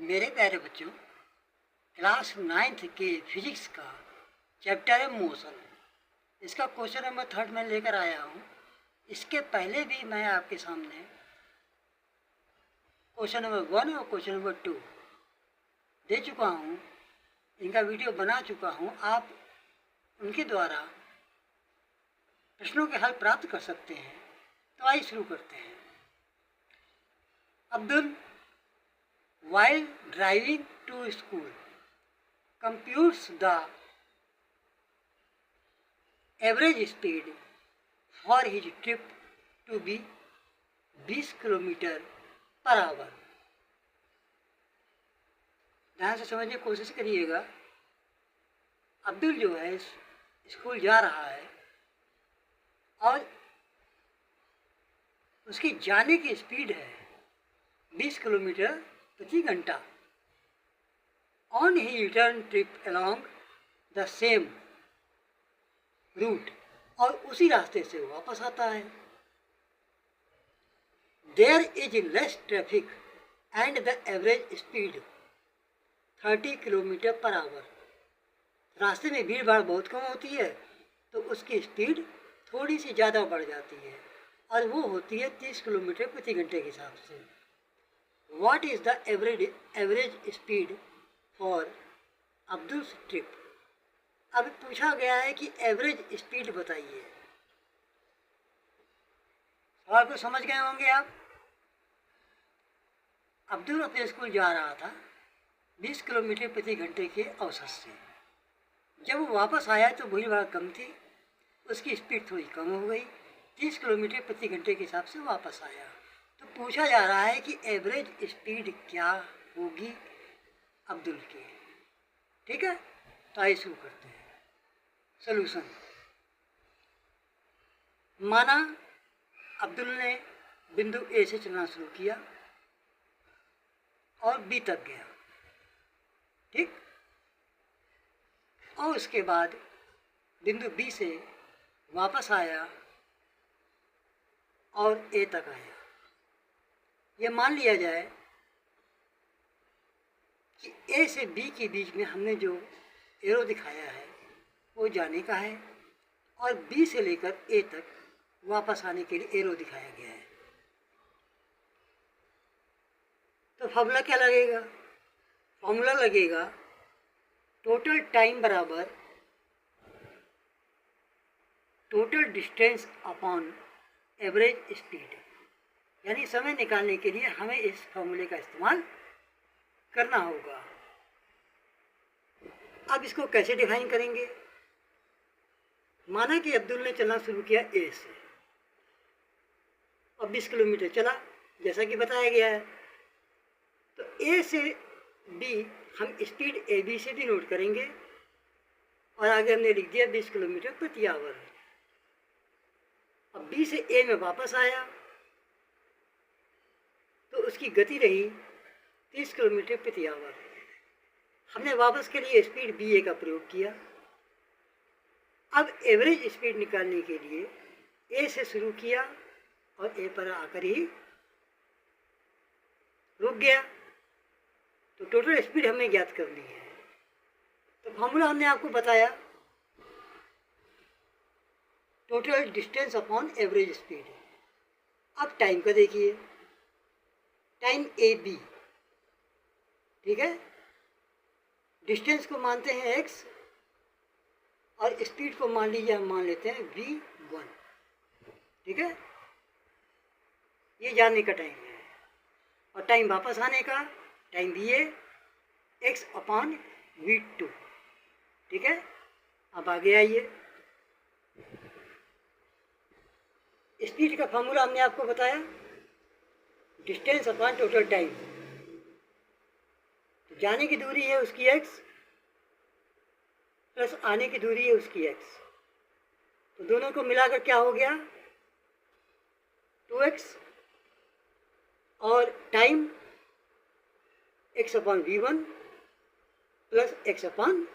मेरे प्यारे बच्चों, क्लास 9th के फिजिक्स का चैप्टर है मोशन। इसका क्वेश्चन नंबर 3 में लेकर आया हूँ। इसके पहले भी मैं आपके सामने क्वेश्चन नंबर 1 और क्वेश्चन नंबर 2 दे चुका हूँ। इनका वीडियो बना चुका हूँ। आप उनके द्वारा प्रश्नों के हल प्राप्त कर सकते हैं। तो आइए शुरू करते हैं। Abdul, while driving to school, computes the average speed for his trip to be 20 kilometre per our. ध्यान से समझने की कोशिश करिएगा। अब्दुल जो है स्कूल जा रहा है और उसकी जाने की स्पीड है 20 किलोमीटर प्रति घंटा। ऑन ही return trip along the same route, और उसी रास्ते से वापस आता है। There is less traffic and the average speed 30 kilometre per hour. रास्ते में भीड़ भाड़ बहुत कम होती है तो उसकी स्पीड थोड़ी सी ज़्यादा बढ़ जाती है और वो होती है 30 किलोमीटर प्रति घंटे के हिसाब से। What is the average speed for Abdul's trip? अब पूछा गया है कि एवरेज स्पीड बताइए। सवाल को समझ गए होंगे आप। अब्दुल अपने स्कूल जा रहा था 20 किलोमीटर प्रति घंटे के औसत से। जब वो वापस आया तो भीड़ भाड़ कम थी, उसकी स्पीड थोड़ी कम हो गई, 30 किलोमीटर प्रति घंटे के हिसाब से वापस आया। तो पूछा जा रहा है कि एवरेज स्पीड क्या होगी अब्दुल की। ठीक है, तो आइए शुरू करते हैं। सॉल्यूशन। माना अब्दुल ने बिंदु ए से चलना शुरू किया और बी तक गया। ठीक, और उसके बाद बिंदु बी से वापस आया और ए तक आया। ये मान लिया जाए कि ए से बी के बीच में हमने जो एरो दिखाया है वो जाने का है और बी से लेकर ए तक वापस आने के लिए एरो दिखाया गया है। तो फॉर्मूला क्या लगेगा? फॉर्मूला लगेगा टोटल टाइम बराबर total distance upon average speed. यानी समय निकालने के लिए हमें इस फॉर्मूले का इस्तेमाल करना होगा। अब इसको कैसे डिफाइन करेंगे? माना कि अब्दुल ने चलना शुरू किया ए से और 20 किलोमीटर चला जैसा कि बताया गया है। तो ए से बी हम स्पीड ए बी से भी नोट करेंगे और आगे हमने लिख दिया 20 किलोमीटर प्रति आवर। अब बी से ए में वापस आया तो उसकी गति रही 30 किलोमीटर प्रति आवर। हमने वापस के लिए स्पीड बी ए का प्रयोग किया। अब एवरेज स्पीड निकालने के लिए ए से शुरू किया और ए पर आकर ही रुक गया। तो टोटल स्पीड हमें ज्ञात करनी है। तो फॉर्मूला हमने आपको बताया total distance upon average speed. अब टाइम का देखिए, टाइम ए बी। ठीक है, डिस्टेंस को मानते हैं x और स्पीड को मान लीजिए हम मान लेते हैं v1। ठीक है, ये जाने का टाइम है और टाइम वापस आने का टाइम भी है x अपॉन v2। ठीक है, अब आगे आइए। स्पीड का फॉर्मूला हमने आपको बताया डिस्टेंस अपॉन टोटल टाइम। तो जाने की दूरी है उसकी x प्लस आने की दूरी है उसकी x। तो दोनों को मिलाकर क्या हो गया 2x और time x upon v1 plus x upon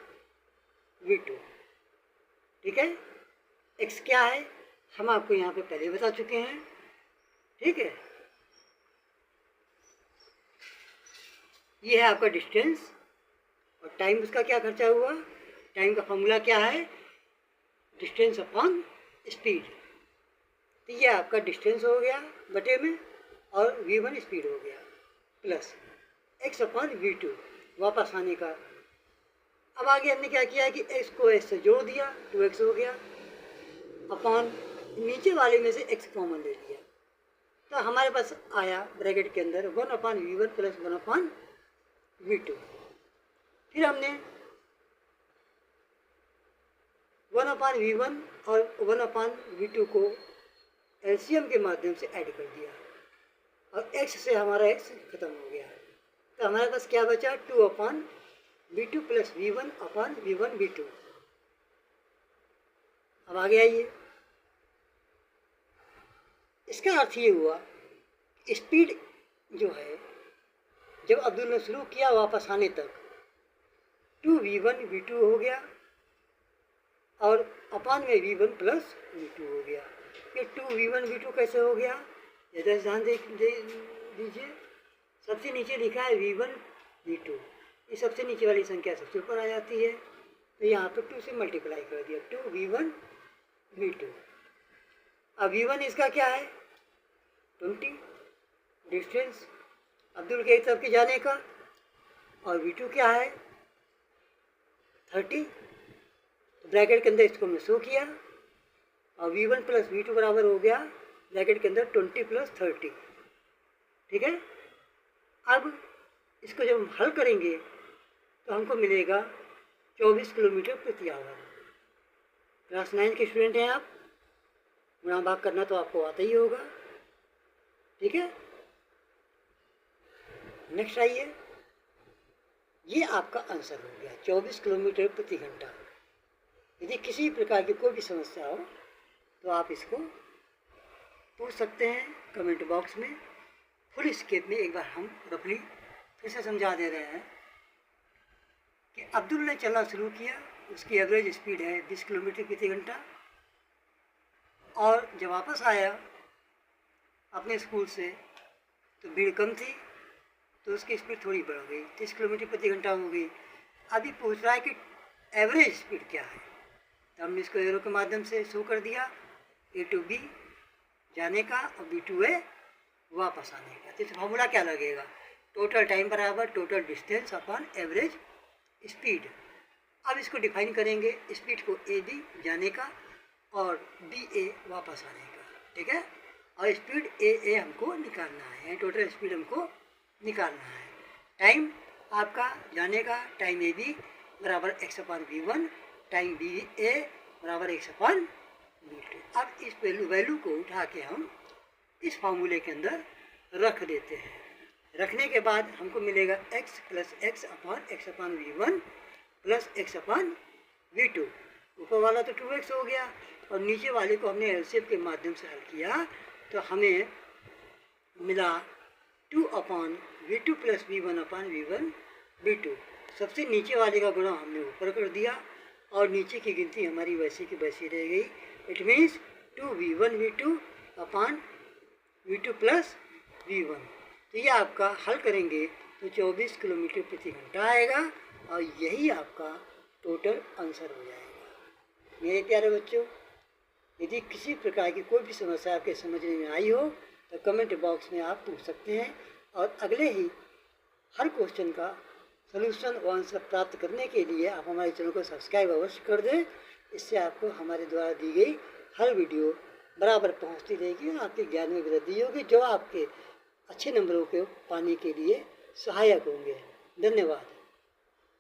v2। ठीक है, x क्या है हम आपको यहाँ पे पहले बता चुके हैं। ठीक है, ये है आपका डिस्टेंस और टाइम उसका क्या खर्चा हुआ। टाइम का फॉर्मूला क्या है, डिस्टेंस अपॉन स्पीड। तो ये आपका डिस्टेंस हो गया बटे में और v1 स्पीड हो गया प्लस x अपॉन v2 वापस आने का। अब आगे हमने क्या किया कि x को s से जोड़ दिया 2x हो गया अपॉन नीचे वाले में से x कॉमन ले लिया तो हमारे पास आया ब्रैकेट के अंदर 1 upon v1 plus 1 upon v2। फिर हमने 1 अपॉन v1 और 1 अपॉन v2 को एलसीएम के माध्यम से ऐड कर दिया और x से हमारा x खत्म हो गया तो हमारे पास क्या बचा 2 upon v2 plus v1 upon v1 v2। अब आगे आइए, इसका अर्थ ये हुआ स्पीड जो है जब अब्दुल ने शुरू किया वापस आने तक 2v1 v2 हो गया और अपॉन में v1 प्लस v2 हो गया। ये 2v1 v2 कैसे हो गया, इधर ध्यान दे दीजिए। सबसे नीचे लिखा है v1 v2, ये सबसे नीचे वाली संख्या सबसे ऊपर आ जाती है तो यहाँ पर 2 से मल्टीप्लाई कर दिया 2v1 v2। अब v1 इसका क्या है 20 डिस्टेंस अब्दुल के एक तरफ के जाने का और v2 क्या है 30। ब्रैकेट के अंदर इसको हमने शो किया और v1 प्लस v2 बराबर हो गया ब्रैकेट के अंदर 20 प्लस 30। ठीक है, अब इसको जब हम हल करेंगे तो हमको मिलेगा 24 किलोमीटर प्रति आवर। क्लास 9 के स्टूडेंट हैं आप, गुणा भाग करना तो आपको आता ही होगा। ठीक है, नेक्स्ट आइए, ये आपका आंसर हो गया 24 किलोमीटर प्रति घंटा। यदि किसी प्रकार की कोई भी समस्या हो तो आप इसको पूछ सकते हैं कमेंट बॉक्स में। फुल स्केप में एक बार हम रफली फिर से समझा दे रहे हैं कि अब्दुल ने चलना शुरू किया, उसकी एवरेज स्पीड है 20 किलोमीटर प्रति घंटा और जब वापस आया अपने स्कूल से तो भीड़ कम थी तो उसकी स्पीड थोड़ी बढ़ गई 30 किलोमीटर प्रति घंटा हो गई। अभी पूछ रहा है कि एवरेज स्पीड क्या है, तो हमने इसको एरो के माध्यम से शो कर दिया A to B जाने का और B to A वापस आने का। तो फॉर्मूला क्या लगेगा, टोटल टाइम बराबर total distance upon average speed. अब इसको डिफाइन करेंगे स्पीड को AB जाने का और BA वापस आने का। ठीक है, और स्पीड AA हमको निकालना है, टोटल स्पीड हमको निकालना है। टाइम आपका जाने का टाइम AB बराबर x upon v1, time BA बराबर x अपॉन v2। अब इस वैल्यू को उठा के हम इस फार्मूले के अंदर रख देते हैं। रखने के बाद हमको मिलेगा x plus x upon v1 plus x upon v2। ऊपर वाला तो 2x हो गया और नीचे वाले को हमने एलसीएम के माध्यम से हल किया तो हमें मिला 2 upon v2 plus v1 upon v1 v2। सबसे नीचे वाले का गुणा हमने ऊपर कर दिया और नीचे की गिनती हमारी वैसी की वैसी रह गई। It means 2v1 v2 upon v2 plus v1। तो ये आपका हल करेंगे तो 24 किलोमीटर प्रति घंटा आएगा और यही आपका टोटल आंसर हो जाएगा। मेरे प्यारे बच्चों, यदि किसी प्रकार की कोई भी समस्या आपके समझने में आई हो तो कमेंट बॉक्स में आप पूछ सकते हैं और अगले ही हर क्वेश्चन का सलूशन व आंसर प्राप्त करने के लिए आप हमारे चैनल को सब्सक्राइब अवश्य कर दें। इससे आपको हमारे द्वारा दी गई हर वीडियो बराबर पहुंचती रहेगी और आपके ज्ञान में वृद्धि होगी जो आपके अच्छे नंबरों को पाने के लिए सहायक होंगे। धन्यवाद।